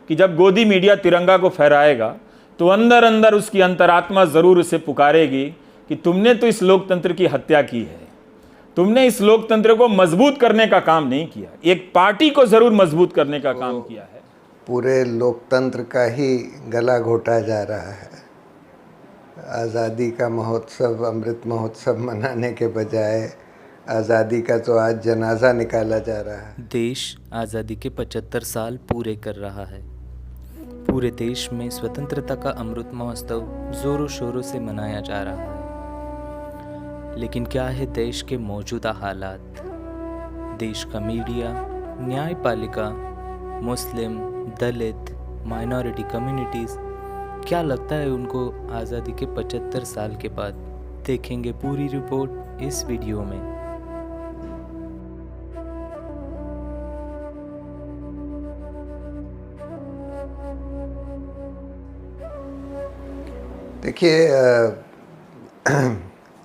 कि जब गोदी मीडिया तिरंगा को फहराएगा तो अंदर अंदर उसकी अंतरात्मा ज़रूर उसे पुकारेगी कि तुमने तो इस लोकतंत्र की हत्या की है, तुमने इस लोकतंत्र को मजबूत करने का काम नहीं किया, एक पार्टी को ज़रूर मजबूत करने का काम किया है। पूरे लोकतंत्र का ही गला घोटा जा रहा है। आज़ादी का महोत्सव, अमृत महोत्सव मनाने के बजाय आज़ादी का तो आज जनाजा निकाला जा रहा है। देश आज़ादी के 75 साल पूरे कर रहा है। पूरे देश में स्वतंत्रता का अमृत महोत्सव जोरों शोरों से मनाया जा रहा है। लेकिन क्या है देश के मौजूदा हालात? देश का मीडिया, न्यायपालिका, मुस्लिम, दलित, माइनॉरिटी कम्युनिटीज़, क्या लगता है उनको आज़ादी के 75 साल के बाद? देखेंगे पूरी रिपोर्ट इस वीडियो में। देखिए,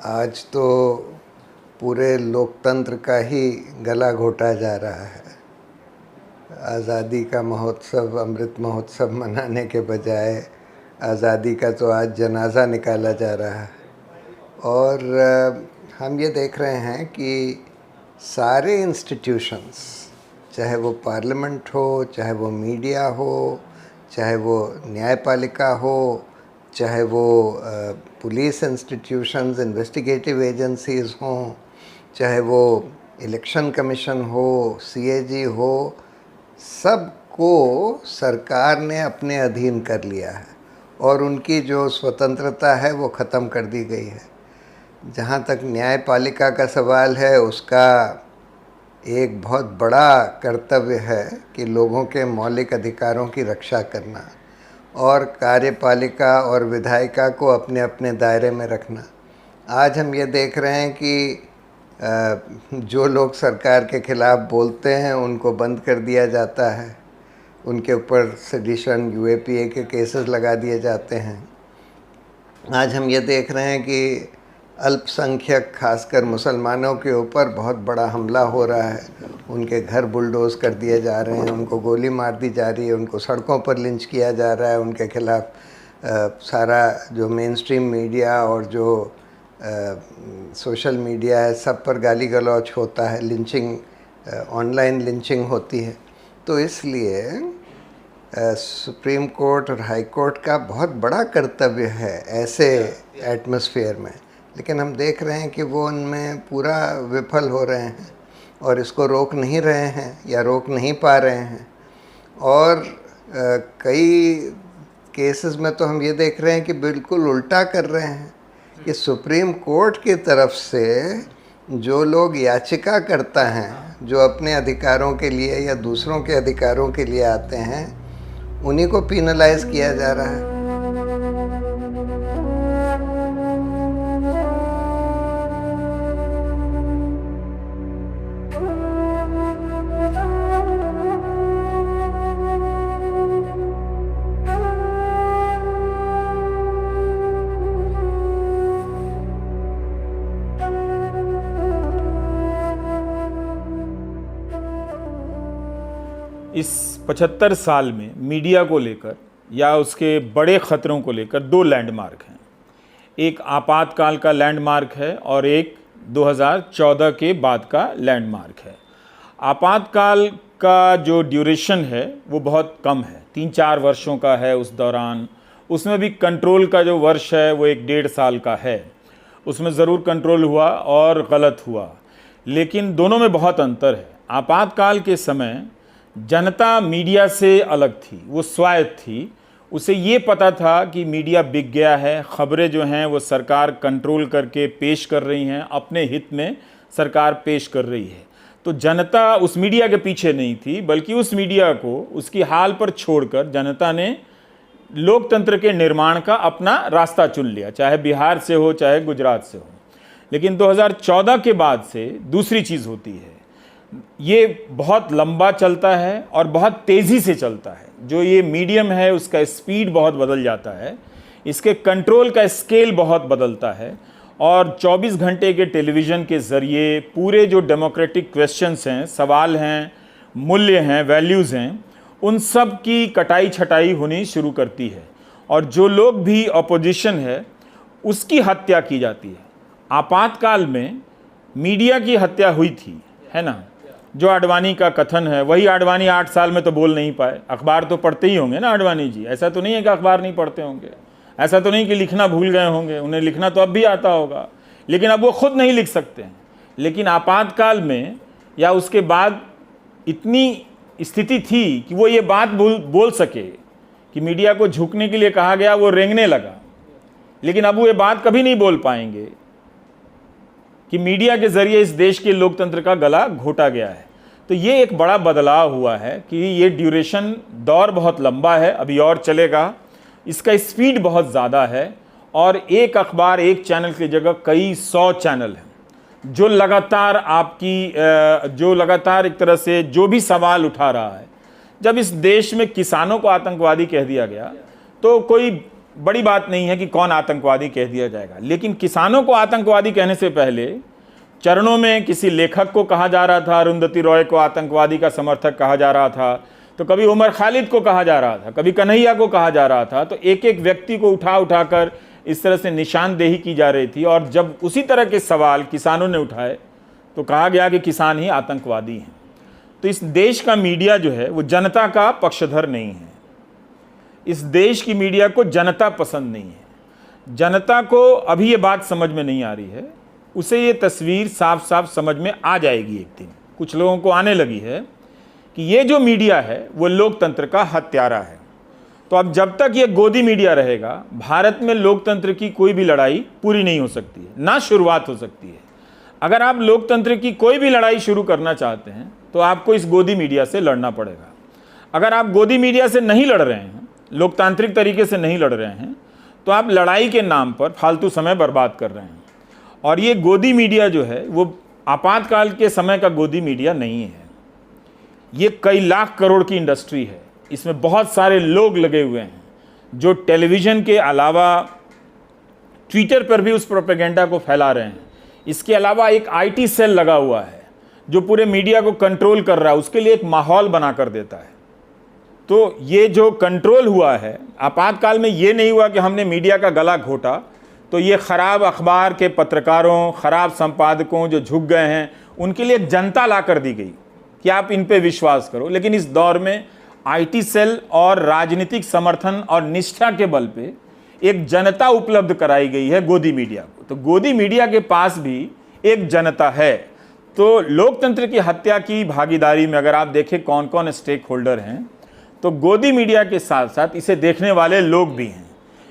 आज तो पूरे लोकतंत्र का ही गला घोटा जा रहा है। आज़ादी का महोत्सव, अमृत महोत्सव मनाने के बजाय आज़ादी का तो आज जनाजा निकाला जा रहा है। और हम ये देख रहे हैं कि सारे इंस्टीट्यूशंस, चाहे वो पार्लियामेंट हो, चाहे वो मीडिया हो, चाहे वो न्यायपालिका हो, चाहे वो पुलिस इंस्टीट्यूशंस, इन्वेस्टिगेटिव एजेंसीज़ हों, चाहे वो इलेक्शन कमीशन हो, सीएजी हो, सबको सरकार ने अपने अधीन कर लिया है और उनकी जो स्वतंत्रता है वो ख़त्म कर दी गई है। जहाँ तक न्यायपालिका का सवाल है, उसका एक बहुत बड़ा कर्तव्य है कि लोगों के मौलिक अधिकारों की रक्षा करना और कार्यपालिका और विधायिका को अपने अपने दायरे में रखना। आज हम ये देख रहे हैं कि जो लोग सरकार के ख़िलाफ़ बोलते हैं उनको बंद कर दिया जाता है, उनके ऊपर सेडिशन, यूएपीए के केसेस लगा दिए जाते हैं। आज हम ये देख रहे हैं कि अल्पसंख्यक, खासकर मुसलमानों के ऊपर बहुत बड़ा हमला हो रहा है, उनके घर बुलडोज कर दिए जा रहे हैं, उनको गोली मार दी जा रही है, उनको सड़कों पर लिंच किया जा रहा है। उनके खिलाफ़ सारा जो मेन स्ट्रीम मीडिया और जो सोशल मीडिया है, सब पर गाली गलौच होता है, लिंचिंग, ऑनलाइन लिंचिंग होती है। तो इसलिए सुप्रीम कोर्ट और हाई कोर्ट का बहुत बड़ा कर्तव्य है ऐसे एटमॉस्फेयर में, लेकिन हम देख रहे हैं कि वो उनमें पूरा विफल हो रहे हैं और इसको रोक नहीं रहे हैं या रोक नहीं पा रहे हैं। और कई केसेस में तो हम ये देख रहे हैं कि बिल्कुल उल्टा कर रहे हैं कि सुप्रीम कोर्ट की तरफ से जो लोग याचिका करता हैं, जो अपने अधिकारों के लिए या दूसरों के अधिकारों के लिए आते हैं, उन्हीं को पीनलाइज किया जा रहा है। इस 75 साल में मीडिया को लेकर या उसके बड़े ख़तरों को लेकर दो लैंडमार्क हैं। एक आपातकाल का लैंडमार्क है और एक 2014 के बाद का लैंडमार्क है। आपातकाल का जो ड्यूरेशन है वो बहुत कम है, 3-4 वर्षों का है। उस दौरान उसमें भी कंट्रोल का जो वर्ष है वो 1-1.5 साल का है। उसमें ज़रूर कंट्रोल हुआ और गलत हुआ, लेकिन दोनों में बहुत अंतर है। आपातकाल के समय जनता मीडिया से अलग थी, वो स्वायत्त थी। उसे ये पता था कि मीडिया बिक गया है, ख़बरें जो हैं वो सरकार कंट्रोल करके पेश कर रही हैं, अपने हित में सरकार पेश कर रही है। तो जनता उस मीडिया के पीछे नहीं थी, बल्कि उस मीडिया को उसकी हाल पर छोड़कर जनता ने लोकतंत्र के निर्माण का अपना रास्ता चुन लिया, चाहे बिहार से हो चाहे गुजरात से हो। लेकिन 2014 के बाद से दूसरी चीज़ होती है, ये बहुत लंबा चलता है और बहुत तेज़ी से चलता है। जो ये मीडियम है उसका स्पीड बहुत बदल जाता है, इसके कंट्रोल का स्केल बहुत बदलता है और 24 घंटे के टेलीविज़न के ज़रिए पूरे जो डेमोक्रेटिक क्वेश्चंस हैं, सवाल हैं, मूल्य हैं, वैल्यूज़ हैं, उन सब की कटाई छटाई होनी शुरू करती है और जो लोग भी अपोजिशन है उसकी हत्या की जाती है। आपातकाल में मीडिया की हत्या हुई थी, है ना। जो आडवाणी का कथन है, वही आडवाणी 8 साल में तो बोल नहीं पाए। अखबार तो पढ़ते ही होंगे ना आडवाणी जी, ऐसा तो नहीं है कि अखबार नहीं पढ़ते होंगे, ऐसा तो नहीं कि लिखना भूल गए होंगे, उन्हें लिखना तो अब भी आता होगा, लेकिन अब वो खुद नहीं लिख सकते हैं। लेकिन आपातकाल में या उसके बाद इतनी स्थिति थी कि वो ये बात बोल सके कि मीडिया को झुकने के लिए कहा गया, वो रेंगने लगा। लेकिन अब वो ये बात कभी नहीं बोल पाएंगे कि मीडिया के जरिए इस देश के लोकतंत्र का गला घोटा गया है। तो ये एक बड़ा बदलाव हुआ है कि ये ड्यूरेशन दौर बहुत लंबा है, अभी और चलेगा, इसका स्पीड बहुत ज़्यादा है और एक अखबार एक चैनल की जगह कई 100 चैनल हैं जो लगातार एक तरह से जो भी सवाल उठा रहा है। जब इस देश में किसानों को आतंकवादी कह दिया गया तो कोई बड़ी बात नहीं है कि कौन आतंकवादी कह दिया जाएगा, लेकिन किसानों को आतंकवादी कहने से पहले चरणों में किसी लेखक को कहा जा रहा था, अरुंधति रॉय को आतंकवादी का समर्थक कहा जा रहा था, तो कभी उमर खालिद को कहा जा रहा था, कभी कन्हैया को कहा जा रहा था। तो एक एक व्यक्ति को उठाकर इस तरह से निशानदेही की जा रही थी और जब उसी तरह के सवाल किसानों ने उठाए तो कहा गया कि किसान ही आतंकवादी हैं। तो इस देश का मीडिया जो है वो जनता का पक्षधर नहीं है। इस देश की मीडिया को जनता पसंद नहीं है। जनता को अभी ये बात समझ में नहीं आ रही है, उसे ये तस्वीर साफ साफ समझ में आ जाएगी एक दिन। कुछ लोगों को आने लगी है कि ये जो मीडिया है वो लोकतंत्र का हत्यारा है। तो अब जब तक ये गोदी मीडिया रहेगा, भारत में लोकतंत्र की कोई भी लड़ाई पूरी नहीं हो सकती है, ना शुरुआत हो सकती है। अगर आप लोकतंत्र की कोई भी लड़ाई शुरू करना चाहते हैं तो आपको इस गोदी मीडिया से लड़ना पड़ेगा। अगर आप गोदी मीडिया से नहीं लड़ रहे हैं, लोकतांत्रिक तरीके से नहीं लड़ रहे हैं, तो आप लड़ाई के नाम पर फालतू समय बर्बाद कर रहे हैं। और ये गोदी मीडिया जो है वो आपातकाल के समय का गोदी मीडिया नहीं है। ये कई लाख करोड़ की इंडस्ट्री है, इसमें बहुत सारे लोग लगे हुए हैं जो टेलीविज़न के अलावा ट्विटर पर भी उस प्रोपेगेंडा को फैला रहे हैं। इसके अलावा एक आईटी सेल लगा हुआ है जो पूरे मीडिया को कंट्रोल कर रहा है, उसके लिए एक माहौल बना कर देता है। तो ये जो कंट्रोल हुआ है आपातकाल में, ये नहीं हुआ कि हमने मीडिया का गला घोटा, तो ये ख़राब अखबार के पत्रकारों, ख़राब संपादकों जो झुक गए हैं, उनके लिए एक जनता ला कर दी गई कि आप इन पे विश्वास करो। लेकिन इस दौर में आईटी सेल और राजनीतिक समर्थन और निष्ठा के बल पे एक जनता उपलब्ध कराई गई है गोदी मीडिया को। तो गोदी मीडिया के पास भी एक जनता है। तो लोकतंत्र की हत्या की भागीदारी में अगर आप देखें कौन कौन स्टेक होल्डर हैं, तो गोदी मीडिया के साथ साथ इसे देखने वाले लोग भी हैं,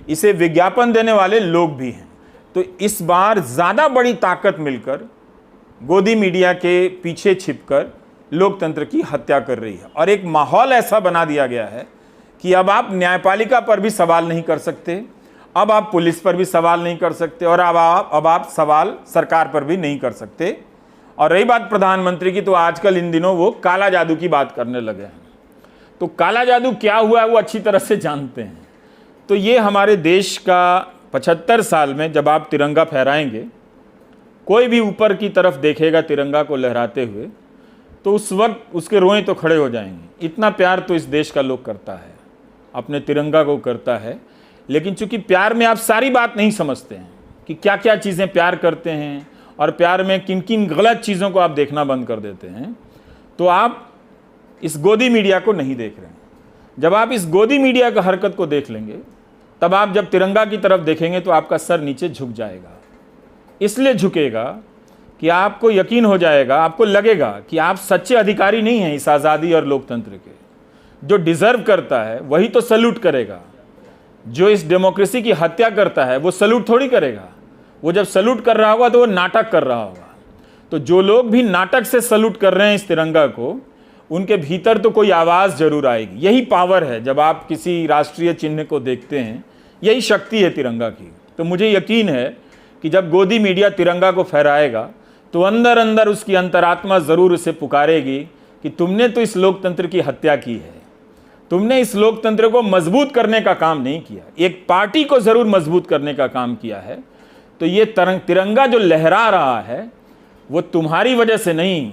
इसे विज्ञापन देने वाले लोग भी हैं। तो इस बार ज़्यादा बड़ी ताकत मिलकर गोदी मीडिया के पीछे छिपकर लोकतंत्र की हत्या कर रही है। और एक माहौल ऐसा बना दिया गया है कि अब आप न्यायपालिका पर भी सवाल नहीं कर सकते, अब आप पुलिस पर भी सवाल नहीं कर सकते और अब आप सवाल सरकार पर भी नहीं कर सकते। और रही बात प्रधानमंत्री की, तो आजकल इन दिनों वो काला जादू की बात करने लगे हैं। तो काला जादू क्या हुआ है वो अच्छी तरह से जानते हैं। तो ये हमारे देश का 75 साल में जब आप तिरंगा फहराएंगे, कोई भी ऊपर की तरफ देखेगा तिरंगा को लहराते हुए, तो उस वक्त उसके रोएं तो खड़े हो जाएंगे। इतना प्यार तो इस देश का लोग करता है, अपने तिरंगा को करता है। लेकिन चूंकि प्यार में आप सारी बात नहीं समझते हैं कि क्या क्या चीज़ें प्यार करते हैं और प्यार में किन किन गलत चीज़ों को आप देखना बंद कर देते हैं, तो आप इस गोदी मीडिया को नहीं देख रहे हैं। जब आप इस गोदी मीडिया का हरकत को देख लेंगे, तब आप जब तिरंगा की तरफ देखेंगे तो आपका सर नीचे झुक जाएगा। इसलिए झुकेगा कि आपको यकीन हो जाएगा, आपको लगेगा कि आप सच्चे अधिकारी नहीं हैं इस आज़ादी और लोकतंत्र के। जो डिज़र्व करता है वही तो सल्यूट करेगा, जो इस डेमोक्रेसी की हत्या करता है वो सल्यूट थोड़ी करेगा। वो जब सल्यूट कर रहा होगा तो वो नाटक कर रहा होगा। तो जो लोग भी नाटक से सल्यूट कर रहे हैं इस तिरंगा को, उनके भीतर तो कोई आवाज़ जरूर आएगी। यही पावर है, जब आप किसी राष्ट्रीय चिन्ह को देखते हैं, यही शक्ति है तिरंगा की। तो मुझे यकीन है कि जब गोदी मीडिया तिरंगा को फहराएगा तो अंदर अंदर उसकी अंतरात्मा ज़रूर उसे पुकारेगी कि तुमने तो इस लोकतंत्र की हत्या की है, तुमने इस लोकतंत्र को मजबूत करने का काम नहीं किया, एक पार्टी को ज़रूर मजबूत करने का काम किया है। तो ये तिरंगा जो लहरा रहा है वो तुम्हारी वजह से नहीं,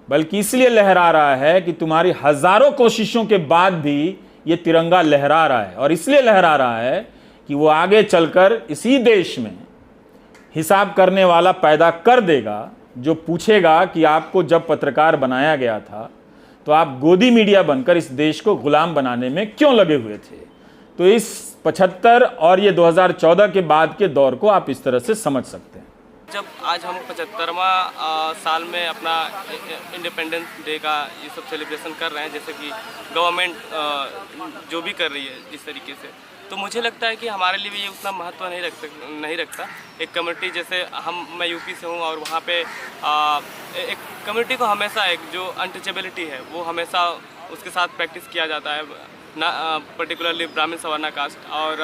बल्कि इसलिए लहरा रहा है कि तुम्हारी हजारों कोशिशों के बाद भी ये तिरंगा लहरा रहा है, और इसलिए लहरा रहा है कि वो आगे चलकर इसी देश में हिसाब करने वाला पैदा कर देगा, जो पूछेगा कि आपको जब पत्रकार बनाया गया था तो आप गोदी मीडिया बनकर इस देश को गुलाम बनाने में क्यों लगे हुए थे। तो इस 75 और ये 2014 के बाद के दौर को आप इस तरह से समझ सकते हैं। जब आज हम 75वां साल में अपना इंडिपेंडेंस डे का ये सब सेलिब्रेशन कर रहे हैं, जैसे कि गवर्नमेंट जो भी कर रही है जिस तरीके से, तो मुझे लगता है कि हमारे लिए भी ये उतना महत्व नहीं रखता। एक कम्युनिटी जैसे मैं यूपी से हूँ और वहाँ पे एक कम्युनिटी को हमेशा एक जो अनटचेबिलिटी है वो हमेशा उसके साथ प्रैक्टिस किया जाता है ना, पर्टिकुलरली ब्राह्मण सवर्णा कास्ट। और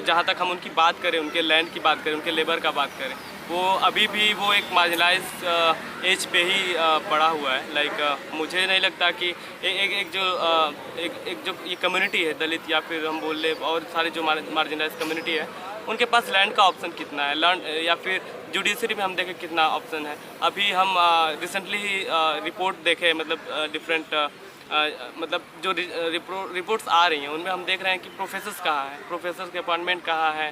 जहाँ तक हम उनकी बात करें, उनके लैंड की बात करें, उनके लेबर का बात करें, वो अभी भी वो एक मार्जिनलाइज एज पे ही पड़ा हुआ है। लाइक मुझे नहीं लगता कि एक जो ये कम्युनिटी है दलित या फिर हम बोल ले और सारे जो मार्जिनलाइज कम्युनिटी है, उनके पास लैंड का ऑप्शन कितना है, लैंड या फिर जुडिशरी में हम देखें कितना ऑप्शन है। अभी हम रिसेंटली ही रिपोर्ट देखे, मतलब डिफरेंट मतलब जो रिपोर्ट्स आ रही हैं उनमें हम देख रहे हैं कि प्रोफेसर्स कहाँ हैं, प्रोफेसर्स के अपॉइंटमेंट कहाँ है,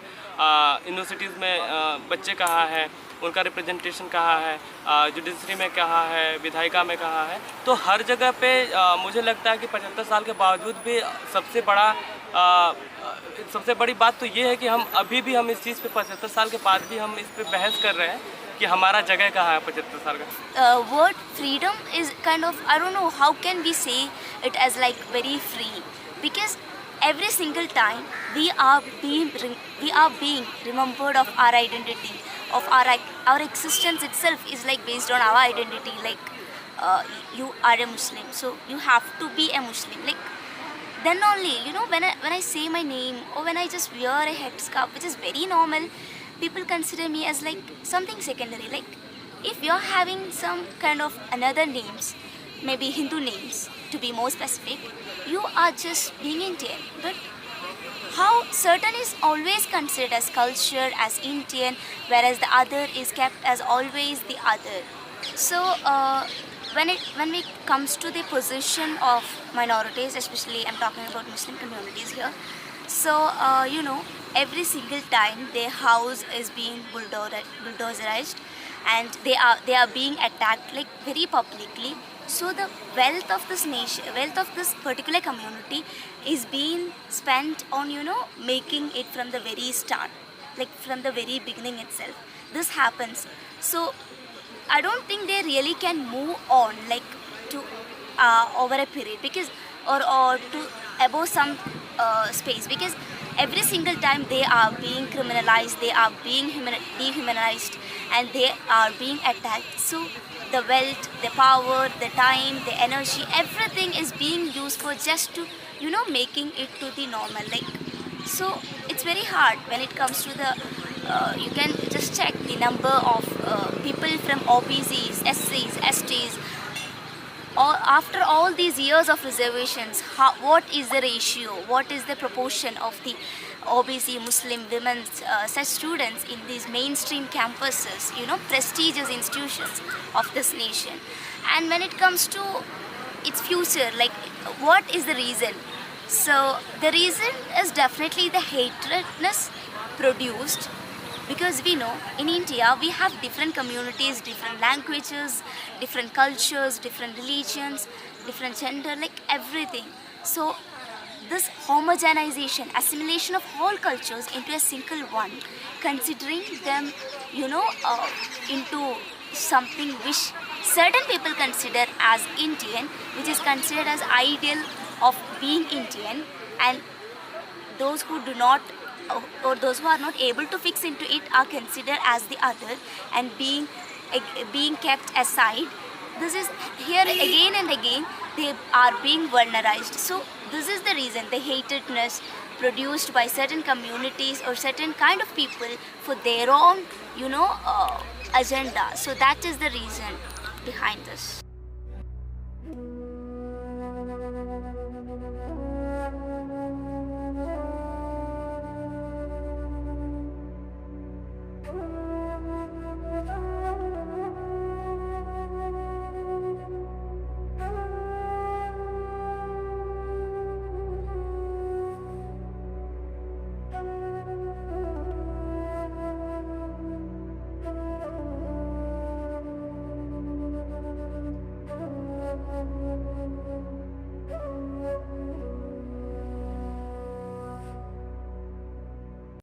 यूनिवर्सिटीज़ में बच्चे कहाँ हैं, उनका रिप्रेजेंटेशन कहाँ है, जुडिशरी में कहाँ है, विधायिका में कहाँ है। तो हर जगह पे मुझे लगता है कि 75 साल के बावजूद भी सबसे बड़ी बात तो ये है कि हम अभी भी हम इस चीज़ पे 75 साल के बाद भी हम इस पे बहस कर रहे हैं कि हमारा जगह कहाँ है 75 साल का। Word freedom is kind of, I don't know how can we say it as like very free, because every single time we are being remembered of our identity, of our existence itself is like based on our identity. Like you are a Muslim, so you have to be a Muslim. Like then only, you know, when I say my name or when I just wear a headscarf, which is very normal, people consider me as like something secondary. Like if you're having some kind of another names, maybe Hindu names to be more specific, you are just being Indian. But how certain is always considered as culture, as Indian, whereas the other is kept as always the other. So when it comes to the position of minorities, especially I'm talking about Muslim communities here, so you know, every single time their house is being bulldozerized and they are being attacked like very publicly. So the wealth of this nation, wealth of this particular community is being spent on, you know, making it from the very start, like from the very beginning itself. This happens. So I don't think they really can move on like to over a period, because or to above some space, because every single time they are being criminalized, they are being dehumanized, and they are being attacked. So the wealth, the power, the time, the energy, everything is being used for just to, you know, making it to the normal. Like, so it's very hard when it comes to the you can just check the number of people from OBCs, SCs, STs, or after all these years of reservations, what is the ratio, what is the proportion of the OBC Muslim women such students in these mainstream campuses, you know, prestigious institutions of this nation. And when it comes to its future, like what is the reason? So the reason is definitely the hatredness produced, because we know in India we have different communities, different languages, different cultures, different religions, different gender, like everything. So this homogenization, assimilation of all cultures into a single one, considering them, you know, into something which certain people consider as Indian, which is considered as ideal of being Indian, and those who do not, or those who are not able to fix into it, are considered as the other and being kept aside. This is here again and again they are being vulnerized. So this is the reason, the hatredness produced by certain communities or certain kind of people for their own, you know, agenda. So that is the reason behind this.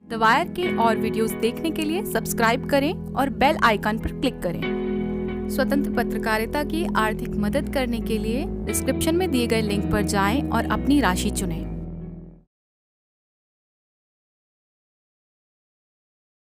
The wire के और videos देखने के लिए subscribe करें और bell icon पर click करें। स्वतंत्र पत्रकारिता की आर्थिक मदद करने के लिए डिस्क्रिप्शन में दिए गए लिंक पर जाएं और अपनी राशि चुनें।